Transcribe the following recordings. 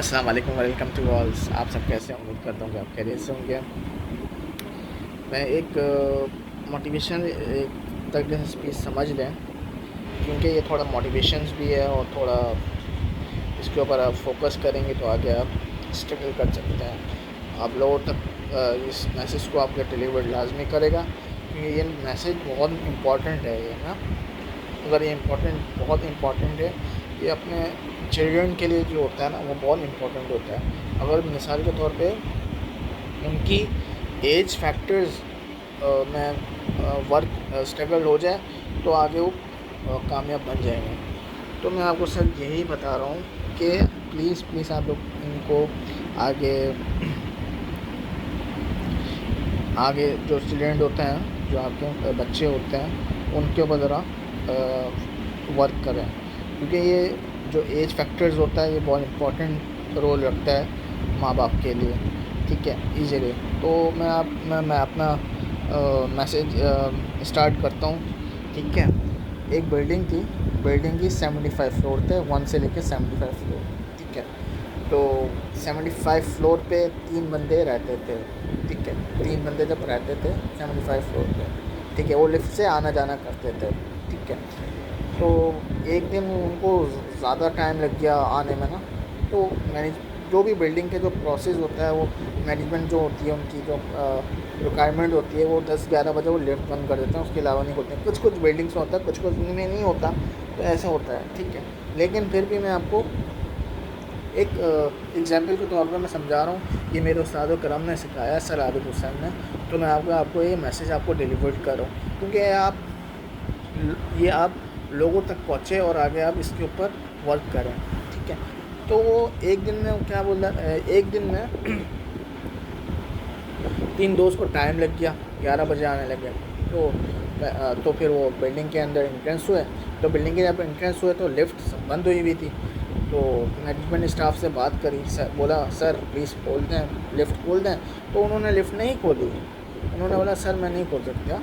अस्सलाम वालेकुम welcome to ऑल्स। आप सब कैसे हैं? उम्मीद करता हूँ कि आप खैरियत से होंगे। मैं एक मोटिवेशन एक तरीके से स्पीच समझ लें, क्योंकि ये थोड़ा मोटिवेशंस भी है और थोड़ा इसके ऊपर आप फोकस करेंगे तो आगे आप स्ट्रगल कर सकते हैं। आप लोगों तक इस मैसेज को आपके डिलीवर लाजमी करेगा, क्योंकि ये मैसेज बहुत इम्पॉर्टेंट है। ये ना, अगर ये बहुत इम्पॉर्टेंट है, ये अपने चिल्ड्रन के लिए जो होता है ना, वो बहुत इम्पोर्टेंट होता है। अगर मिसाल के तौर पे उनकी एज फैक्टर्स में वर्क स्ट्रगल हो जाए तो आगे वो कामयाब बन जाएंगे। तो मैं आपको सर यही बता रहा हूँ कि प्लीज़ आप लोग इनको आगे आगे जो स्टूडेंट होते हैं, जो आपके बच्चे होते हैं, उनके ऊपर ज़रा वर्क करें, क्योंकि ये जो एज फैक्टर्स होता है ये बहुत इम्पोर्टेंट रोल रखता है माँ बाप के लिए। ठीक है, इजीली। तो मैं अपना मैसेज स्टार्ट करता हूँ। ठीक है, एक बिल्डिंग की 75 फ्लोर थे, 1 से लेकर 75 फ्लोर। ठीक है, तो 75 फ्लोर पे 3 बंदे रहते थे। ठीक है, 3 बंदे जब रहते थे 75 फ्लोर पे, ठीक है, वो लिफ्ट से आना जाना करते थे। ठीक है, तो एक दिन उनको ज़्यादा टाइम लग गया आने में ना। तो मैनेज जो भी बिल्डिंग के जो प्रोसेस होता है, वो मैनेजमेंट जो होती है, उनकी जो रिक्वायरमेंट होती है, वो 10-11 बजे वो लिफ्ट बंद कर देते हैं, उसके अलावा नहीं खोलते हैं। कुछ बिल्डिंग्स में होता है, कुछ में नहीं होता, तो ऐसा होता है। ठीक है, लेकिन फिर भी मैं आपको एक एग्जाम्पल के तौर पर मैं समझा रहा हूँ। ये मेरे उस्ताद करम ने सिखाया, सर आबिद हुसैन ने। तो मैं आपको ये मैसेज आपको डिलीवर कर रहा हूँ, क्योंकि आप लोगों तक पहुँचे और आगे आप इसके ऊपर वर्क करें। ठीक है, तो वो एक दिन में क्या बोल रहा, एक दिन में 3 दोस्त को टाइम लग गया, 11 बजे आने लगे। तो फिर वो बिल्डिंग के अंदर एंट्रेंस हुए। तो बिल्डिंग के जब एंट्रेंस हुए तो लिफ्ट सब बंद हुई थी। तो मैनेजमेंट स्टाफ से बात करी, सर बोला सर प्लीज़ खोल दें, लिफ्ट खोल दें। तो उन्होंने लिफ्ट नहीं खोली। उन्होंने बोला सर मैं नहीं खोल सकता,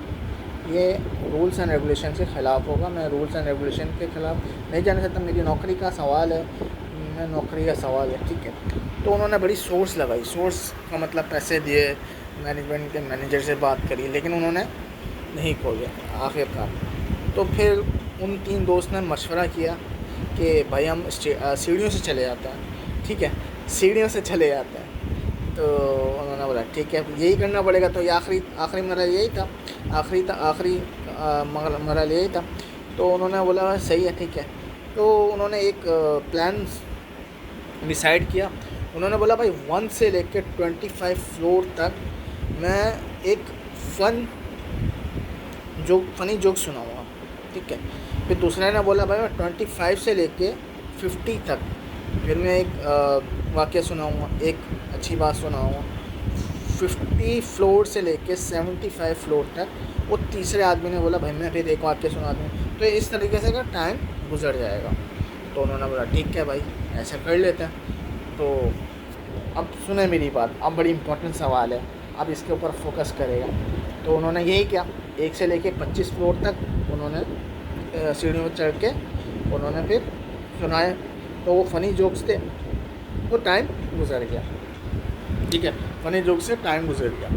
ये रूल्स एंड रेगुलेशन के ख़िलाफ़ होगा, मैं रूल्स एंड रेगुलेशन के ख़िलाफ़ नहीं जाना चाहता, मेरी नौकरी का सवाल है, मैं नौकरी का सवाल है। ठीक है, तो उन्होंने बड़ी सोर्स लगाई, सोर्स का मतलब पैसे दिए, मैनेजमेंट के मैनेजर से बात करी, लेकिन उन्होंने नहीं खोले आखिरकार। तो फिर उन 3 दोस्त ने मशवरा किया कि भाई हम सीढ़ियों से चले जाते हैं। ठीक है, सीढ़ियों से चले जाते हैं। तो उन्होंने बोला ठीक है, यही करना पड़ेगा। तो ये आखिरी मरहला यही था, आखिरी मरहला यही था। तो उन्होंने बोला सही है, ठीक है। तो उन्होंने एक प्लान डिसाइड किया। उन्होंने बोला भाई 1 से लेकर 25 फ्लोर तक मैं एक फ़नी जोक सुनाऊँगा। ठीक है, फिर दूसरे ने बोला भाई मैं 25 से लेके 50 तक फिर मैं एक वाक़या सुनाऊँगा, एक अच्छी बात सुनाऊँगा। 50 फ्लोर से लेके 75 फ्लोर तक। वो तीसरे आदमी ने बोला भाई मैं फिर एक वाक़या सुना दूँ। तो इस तरीके से का टाइम गुजर जाएगा। तो उन्होंने बोला ठीक है भाई, ऐसा कर लेते हैं। तो अब सुने मेरी बात, अब बड़ी इम्पोर्टेंट सवाल है, अब इसके ऊपर फोकस करेगा। तो उन्होंने यही किया, 1 से लेके 25 फ्लोर तक उन्होंने सीढ़ियों पर चढ़ के उन्होंने फिर सुनाए। तो वो फ़नी जोक्स थे, वो टाइम गुजर गया। ठीक है, फ़नी जोक से टाइम गुजर गया।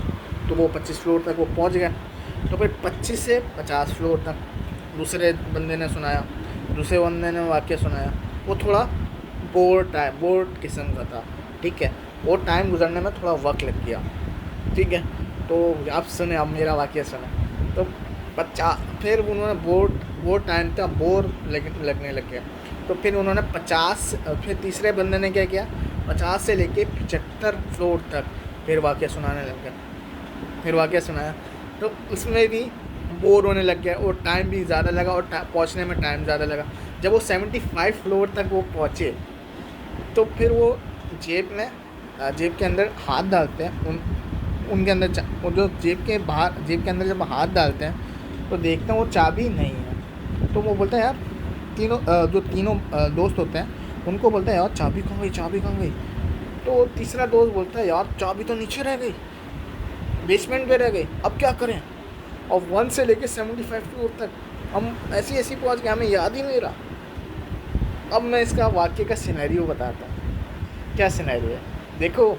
तो वो 25 फ्लोर तक वो पहुंच गया। तो फिर 25 से 50 फ्लोर तक दूसरे बंदे ने सुनाया, दूसरे बंदे ने वाक़या सुनाया। वो थोड़ा बोर किस्म का था। ठीक है, वो टाइम गुजरने में थोड़ा वक्त लग गया। ठीक है, तो आप सुने, अब मेरा वाक़या सुने। तो फिर उन्होंने बोर टाइम था, बोर लगने लग गया। तो फिर उन्होंने 50, फिर तीसरे बंदे ने क्या किया, 50 से लेके 75 फ्लोर तक फिर वाक़या सुनाने लग गया। फिर वाक़या सुनाया तो उसमें भी बोर होने लग गया और टाइम भी ज़्यादा लगा और पहुंचने में टाइम ज़्यादा लगा। जब वो 75 फ्लोर तक वो पहुँचे तो फिर वो जेब के अंदर हाथ डालते हैं, उनके अंदर वो जो जेब के अंदर जब हाथ डालते हैं तो देखते हैं वो चाबी नहीं है। तो वो बोलता है यार, जो तीनों दोस्त होते हैं उनको बोलता है यार चाबी कहाँ गई। तो तीसरा दोस्त बोलता है यार चाबी तो नीचे रह गई, बेसमेंट पे रह गई, अब क्या करें। और 1 से लेके 75 फ्लोर तक हम ऐसी पहुंच गए, हमें याद ही नहीं रहा। अब मैं इसका वाक्य का सिनेरियो बताता हूँ। क्या सिनेरियो है? देखो,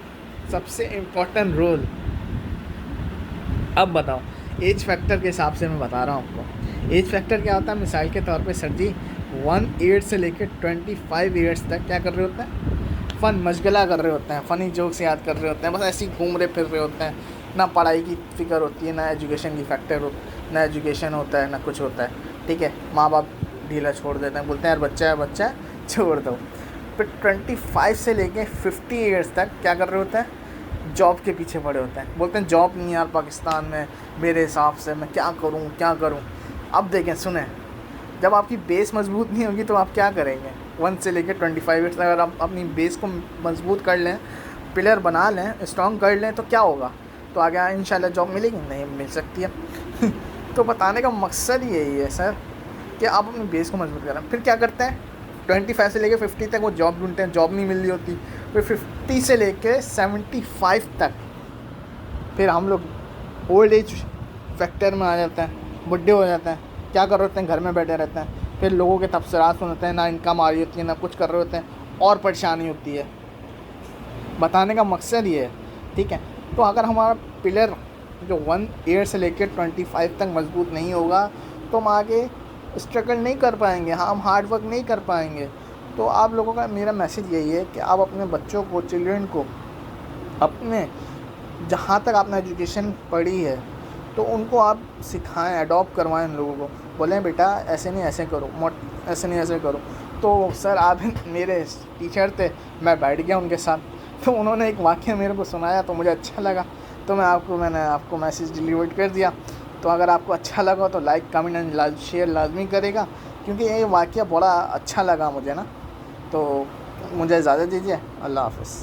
सबसे इम्पोर्टेंट रोल, अब बताओ, एज फैक्टर के हिसाब से मैं बता रहा हूँ आपको। एज फैक्टर क्या होता है? मिसाल के तौर पे सर जी 1 ईयर से लेकर 25 ईयर्स तक क्या कर रहे होते हैं? फ़न मशगला कर रहे होते हैं, फ़नी जोक्स याद कर रहे होते हैं, बस ऐसे ही घूम रहे फिर रहे होते हैं। ना पढ़ाई की फ़िक्र होती है, ना एजुकेशन की फैक्टर हो, ना एजुकेशन होता है, ना कुछ होता है। ठीक है, माँ बाप ढीला छोड़ देते हैं, बोलते हैं यार बच्चा है छोड़ दो। फिर 25 से लेके 50 ईयर्स तक क्या कर रहे होते हैं? जॉब के पीछे पड़े होते हैं। बोलते हैं जॉब नहीं यार पाकिस्तान में, मेरे हिसाब से मैं क्या करूँ। अब देखें, सुने, जब आपकी बेस मजबूत नहीं होगी तो आप क्या करेंगे? 1 से लेकर 25 ईयर्स तक अगर आप अपनी बेस को मजबूत कर लें, पिलर बना लें, स्ट्रॉन्ग कर लें, तो क्या होगा? तो आगे इंशाल्लाह जॉब मिलेगी? नहीं मिल सकती है। तो बताने का मकसद यही है सर कि आप अपनी बेस को मजबूत करें। फिर क्या करते हैं? 25 से लेकर 50 तक वो जॉब ढूंढते हैं, जॉब नहीं मिल रही होती। फिर 50 से लेकर 75 तक फिर हम लोग ओल्ड एज फैक्टर में आ जाते हैं, बुढ़े हो जाते हैं। क्या कर रहे होते हैं? घर में बैठे रहते हैं। फिर लोगों के तबसरात सुनते हैं, ना इनकम आ रही होती है, ना कुछ कर रहे होते हैं, और परेशानी होती है। बताने का मकसद ये है, ठीक है। तो अगर हमारा पिलर जो 1 ईयर से लेकर 25 तक मजबूत नहीं होगा तो हम आगे स्ट्रगल नहीं कर पाएंगे, हम हार्ड वर्क नहीं कर पाएंगे। तो आप लोगों का मेरा मैसेज यही है कि आप अपने बच्चों को, चिल्ड्रन को, अपने जहाँ तक आपने एजुकेशन पढ़ी है तो उनको आप सिखाएं, अडॉप्ट करवाएं उन लोगों को। बोलें बेटा ऐसे नहीं ऐसे करो, ऐसे नहीं ऐसे करो। तो सर आप मेरे टीचर थे, मैं बैठ गया उनके साथ, तो उन्होंने एक वाक़या मेरे को सुनाया तो मुझे अच्छा लगा, तो मैंने आपको मैसेज डिलीवर कर दिया। तो अगर आपको अच्छा लगा तो लाइक, कमेंट एंड शेयर लाजमी करेगा, क्योंकि ये वाक़या बड़ा अच्छा लगा मुझे ना। तो मुझे इजाज़त दीजिए, अल्लाह हाफ़िज़।